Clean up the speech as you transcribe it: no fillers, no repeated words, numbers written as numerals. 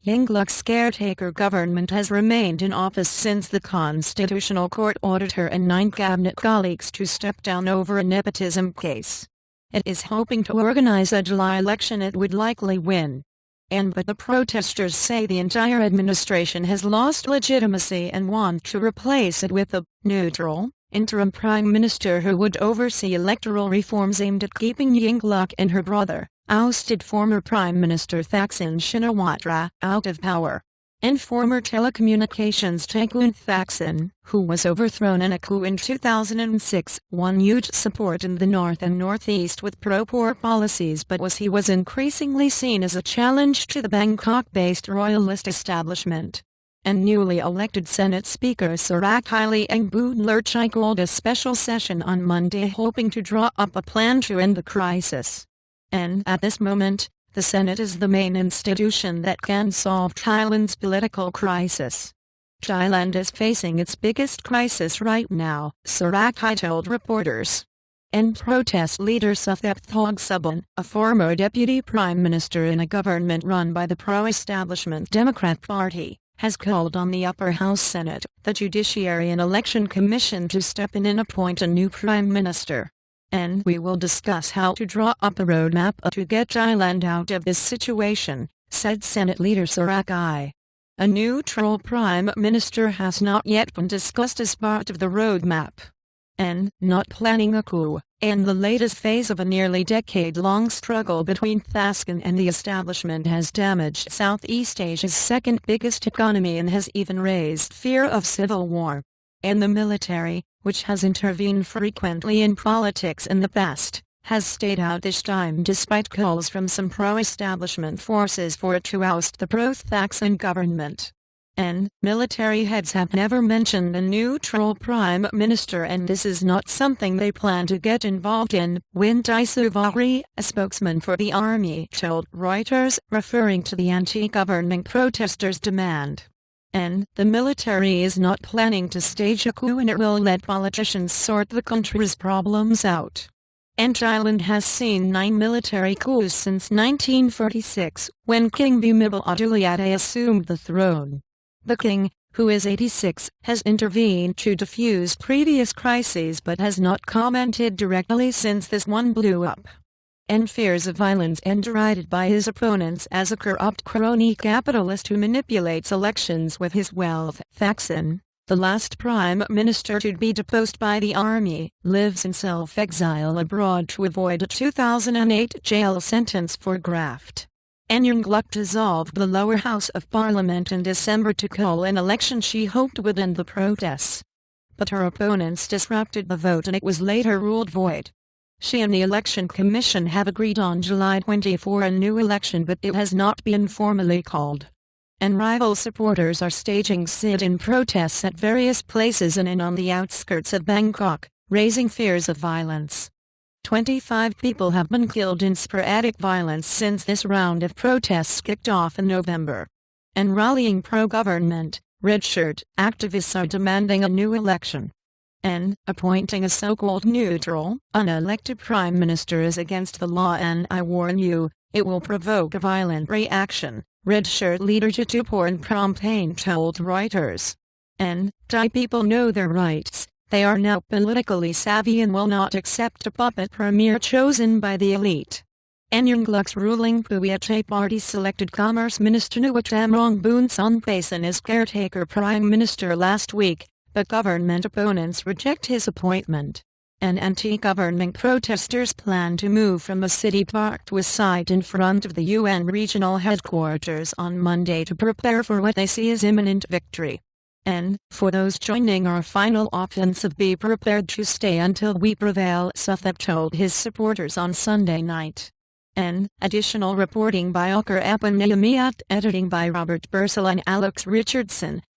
Yingluck's caretaker government has remained in office since the Constitutional Court ordered her and 9 cabinet colleagues to step down over a nepotism case. It is hoping to organize a July election it would likely win. But the protesters say the entire administration has lost legitimacy and want to replace it with a neutral, interim prime minister who would oversee electoral reforms aimed at keeping Yingluck and her brother, ousted former Prime Minister Thaksin Shinawatra, out of power. And former telecommunications tycoon Thaksin, who was overthrown in a coup in 2006, won huge support in the north and northeast with pro-poor policies, but he was increasingly seen as a challenge to the Bangkok-based royalist establishment. And newly elected Senate Speaker Surachai Liengboonlertchai called a special session on Monday hoping to draw up a plan to end the crisis. And at this moment, the Senate is the main institution that can solve Thailand's political crisis. Thailand is facing its biggest crisis right now, Surachai told reporters. And protest leader Thaksin Shinawatra, a former deputy prime minister in a government run by the pro-establishment Democrat Party, has called on the upper house Senate, the Judiciary and Election Commission to step in and appoint a new prime minister. And we will discuss how to draw up a roadmap to get Thailand out of this situation, said Senate leader Surachai. A neutral prime minister has not yet been discussed as part of the roadmap. And not planning a coup, and the latest phase of a nearly decade-long struggle between Thaksin and the establishment has damaged Southeast Asia's second biggest economy and has even raised fear of civil war. And the military, which has intervened frequently in politics in the past, has stayed out this time despite calls from some pro-establishment forces for it to oust the pro-Thaksin government. And military heads have never mentioned a neutral prime minister, and this is not something they plan to get involved in, Win Taisuvari, a spokesman for the army, told Reuters, referring to the anti-government protesters' demand. And the military is not planning to stage a coup, and it will let politicians sort the country's problems out. And Thailand has seen 9 military coups since 1946, when King Bhumibol Adulyadej assumed the throne. The king, who is 86, has intervened to defuse previous crises but has not commented directly since this one blew up. And fears of violence and derided by his opponents as a corrupt crony capitalist who manipulates elections with his wealth. Thaksin, the last prime minister to be deposed by the army, lives in self-exile abroad to avoid a 2008 jail sentence for graft. And Yingluck dissolved the lower house of parliament in December to call an election she hoped would end the protests. But her opponents disrupted the vote and it was later ruled void. She and the Election Commission have agreed on July 24 a new election, but it has not been formally called. And rival supporters are staging sit-in protests at various places in and on the outskirts of Bangkok, raising fears of violence. 25 people have been killed in sporadic violence since this round of protests kicked off in November. And rallying pro-government, red-shirt activists are demanding a new election. And appointing a so-called neutral, unelected prime minister is against the law, and I warn you, it will provoke a violent reaction, red-shirt leader Jituporn Prompane told Reuters. And Thai people know their rights. They are now politically savvy and will not accept a puppet premier chosen by the elite. And Yingluck's ruling Pheu party selected Commerce Minister Nuwatamrong Boonsampasan as caretaker prime minister last week, but government opponents reject his appointment. And anti-government protesters plan to move from a city park to a site in front of the UN regional headquarters on Monday to prepare for what they see as imminent victory. And, for those joining our final offensive, be prepared to stay until we prevail, Suffolk told his supporters on Sunday night. And, additional reporting by Oker Apanayamiat, editing by Robert Bursell and Alex Richardson.